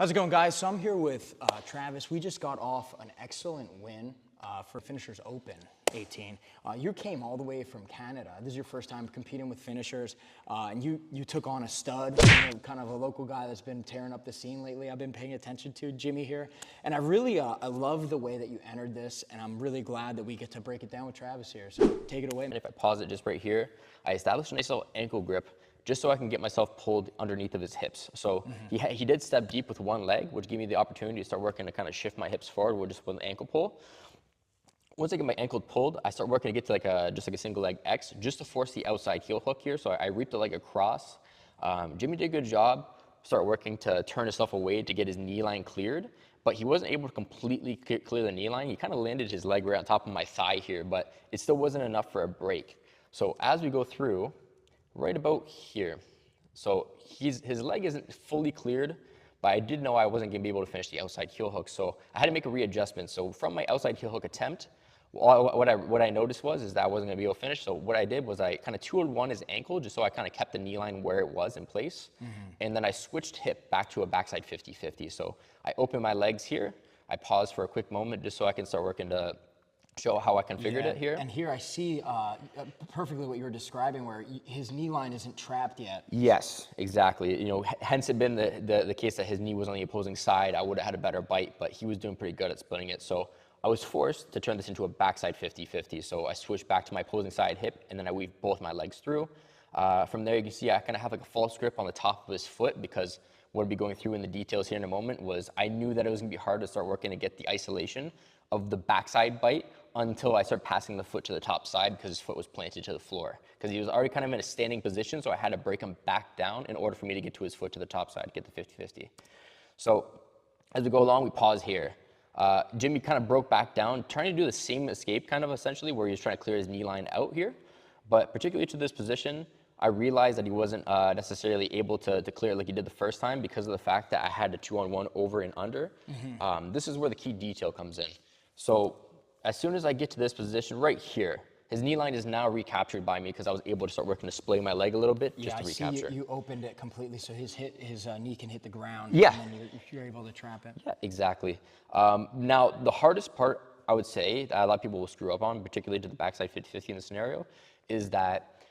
How's it going, guys? So I'm here with Travis. We just got off an excellent win for Finishers Open 18. You came all the way from Canada. This is your first time competing with finishers, and you took on a stud, kind of a local guy that's been tearing up the scene lately. I've been paying attention to Jimmy here, and I love the way that you entered this, and I'm really glad that we get to break it down with Travis here. So take it away. And if I pause it just right here, I established a nice little ankle grip just so I can get myself pulled underneath of his hips. So he did step deep with one leg, which gave me the opportunity to start working to kind of shift my hips forward with just one ankle pull. Once I get my ankle pulled, I start working to get to just like a single leg X, just to force the outside heel hook here. So I reaped the leg across. Jimmy did a good job, start working to turn himself away to get his knee line cleared, but he wasn't able to completely clear the knee line. He kind of landed his leg right on top of my thigh here, but it still wasn't enough for a break. So as we go through, right about here. So his leg isn't fully cleared, but I did know I wasn't going to be able to finish the outside heel hook. So I had to make a readjustment. So from my outside heel hook attempt, what I noticed is that I wasn't going to be able to finish. So what I did was I kind of 2-1 his ankle, just so I kind of kept the knee line where it was in place. And then I switched hip back to a backside 50-50. So I opened my legs here. I paused for a quick moment just so I can start working to show how I configured it here. And here I see perfectly what you were describing, where his knee line isn't trapped yet. Yes, exactly. You know, hence it been the case that his knee was on the opposing side. I would have had a better bite, but he was doing pretty good at splitting it. So I was forced to turn this into a backside 50-50. So I switched back to my opposing side hip, and then I weaved both my legs through. From there, you can see I kind of have like a false grip on the top of his foot, because what I'll be going through in the details here in a moment was I knew that it was going to be hard to start working to get the isolation of the backside bite until I started passing the foot to the top side, because his foot was planted to the floor. Because he was already kind of in a standing position, so I had to break him back down in order for me to get to his foot to the top side, get the 50-50. So as we go along, we pause here. Jimmy kind of broke back down, trying to do the same escape kind of essentially, where he was trying to clear his knee line out here. But particularly to this position, I realized that he wasn't necessarily able to clear it like he did the first time, because of the fact that I had a 2-on-1 over and under. This is where the key detail comes in. So as soon as I get to this position right here, his knee line is now recaptured by me, because I was able to start working to splay my leg a little bit just to recapture. See you opened it completely, so his knee can hit the ground. Yeah. And then you're able to trap it. Yeah, exactly. Now, the hardest part, I would say, that a lot of people will screw up on, particularly to the backside 50-50 in the scenario, is that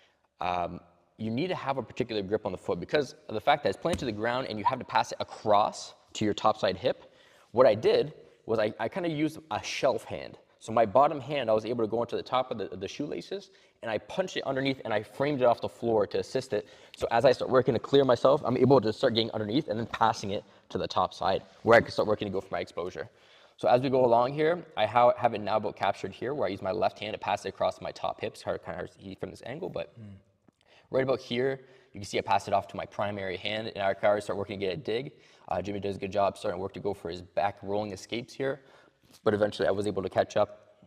you need to have a particular grip on the foot, because of the fact that it's planted to the ground and you have to pass it across to your topside hip. What I did was I kind of used a shelf hand. So my bottom hand, I was able to go into the top of the shoelaces, and I punched it underneath, and I framed it off the floor to assist it. So as I start working to clear myself, I'm able to start getting underneath and then passing it to the top side, where I can start working to go for my exposure. So as we go along here, I have it now about captured here, where I use my left hand to pass it across my top hips. Kind of hard to see from this angle, but right about here, you can see I pass it off to my primary hand, and I already start working to get a dig. Jimmy does a good job starting to work to go for his back rolling escapes here. But eventually I was able to catch up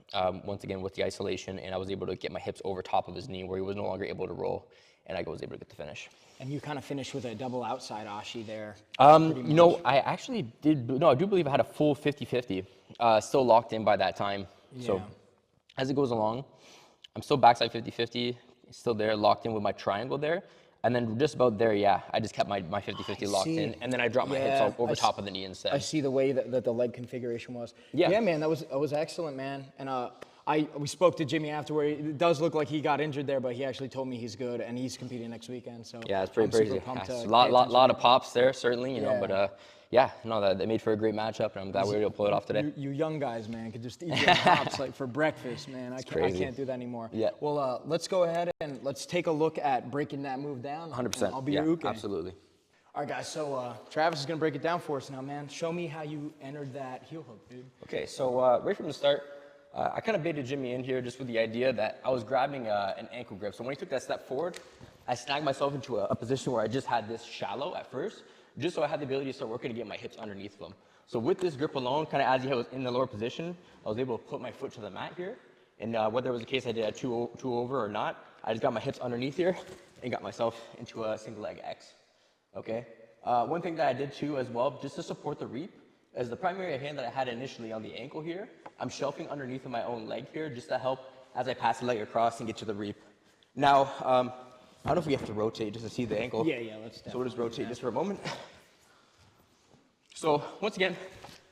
once again with the isolation, and I was able to get my hips over top of his knee where he was no longer able to roll, and I was able to get the finish. And you kind of finished with a double outside ashi there. You know, I actually I do believe I had a full 50-50, still locked in by that time. Yeah. So as it goes along, I'm still backside 50-50, still there, locked in with my triangle there. And then just about there, yeah, I just kept my 50-50 locked in, and then I dropped my hips over top of the knee instead. I see the way that the leg configuration was. Yeah, man, that was excellent, man. And we spoke to Jimmy afterward. It does look like he got injured there, but he actually told me he's good, and he's competing next weekend. So yeah, it's pretty crazy. A lot of pops there, certainly, you know, but yeah, no, that made for a great matchup, and I'm glad we were able to pull it off today. You young guys, man, could just eat your pops like for breakfast, man. I can't do that anymore. Yeah. Well, let's go ahead and let's take a look at breaking that move down. 100%. I'll be your uke. Absolutely. All right, guys. So Travis is gonna break it down for us now, man. Show me how you entered that heel hook, dude. Okay, so right from the start, I kind of baited Jimmy in here just with the idea that I was grabbing an ankle grip. So when he took that step forward, I snagged myself into a position where I just had this shallow at first, just so I had the ability to start working to get my hips underneath them. So with this grip alone, kind of as he was in the lower position, I was able to put my foot to the mat here. And whether it was the case I did a two over or not, I just got my hips underneath here and got myself into a single leg X. Okay. One thing that I did too as well, just to support the reap, is the primary hand that I had initially on the ankle here, I'm shelving underneath of my own leg here just to help as I pass the leg across and get to the reap. Now, I don't know if we have to rotate just to see the ankle. Yeah, let's. So we'll just rotate just for a moment. So once again,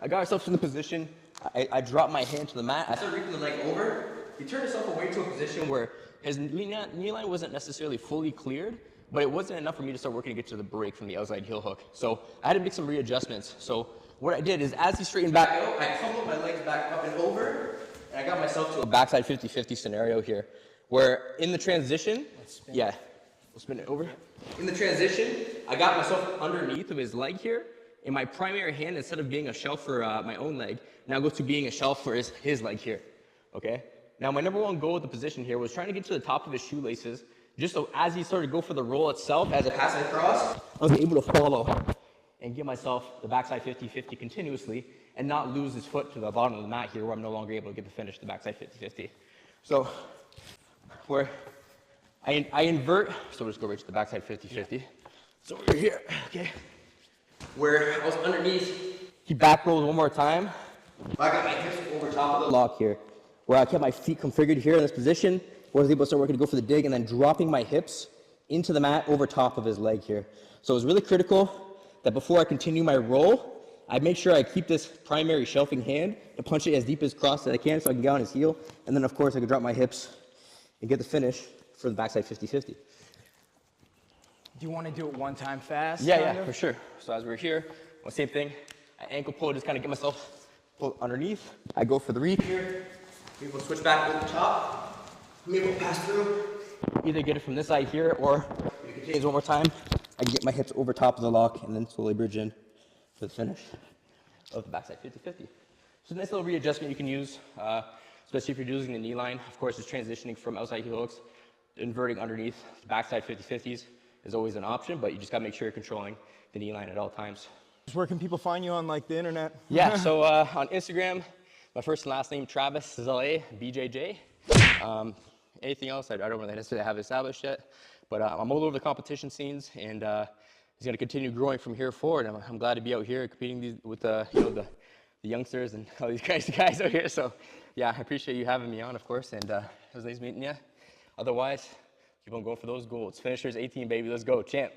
I got ourselves in the position. I dropped my hand to the mat. I started reaching the leg over. He turned himself away to a position where his knee line wasn't necessarily fully cleared, but it wasn't enough for me to start working to get to the break from the outside heel hook. So I had to make some readjustments. So what I did is as he straightened back out, I coupled my legs back up and over, and I got myself to a backside 50-50 scenario here, where in the transition, yeah, we'll spin it over. In the transition, I got myself underneath of his leg here, and my primary hand, instead of being a shelf for my own leg, now goes to being a shelf for his leg here, okay? Now my number one goal with the position here was trying to get to the top of his shoelaces, just so as he started to go for the roll itself, as it passed across, I was able to follow and give myself the backside 50-50 continuously and not lose his foot to the bottom of the mat here where I'm no longer able to get to finish the backside 50-50. So where I invert, so we'll just go right to the backside 50-50. So we're here, okay? Where I was underneath, he back rolled one more time. I got my hips over top of the lock here, where I kept my feet configured here in this position, where I was able to start working to go for the dig and then dropping my hips into the mat over top of his leg here. So it was really critical that before I continue my roll, I make sure I keep this primary shelving hand to punch it as deep as cross as I can so I can get on his heel. And then of course I can drop my hips and get the finish for the backside 50-50. Do you want to do it one time fast? Yeah, for sure. So as we're here, well, same thing. I ankle pull, just kind of get myself pulled underneath. I go for the reach here. I'm able to switch back over the top. I'm able to pass through. Either get it from this side here, or if it continues one more time, I can get my hips over top of the lock and then slowly bridge in for the finish of the backside 50-50. So a nice little readjustment you can use, especially if you're using the knee line. Of course, it's transitioning from outside heel hooks, inverting underneath. The backside 50-50s is always an option, but you just gotta make sure you're controlling the knee line at all times. Where can people find you on like the internet? Yeah, so on Instagram, my first and last name, Travis Zale, BJJ. Anything else, I don't really necessarily have established yet, but I'm all over the competition scenes, and it's going to continue growing from here forward. I'm glad to be out here competing with the youngsters and all these guys out here. So yeah, I appreciate you having me on, of course, and it was nice meeting you. Otherwise, keep on going for those goals. Finishers 18, baby. Let's go, champ.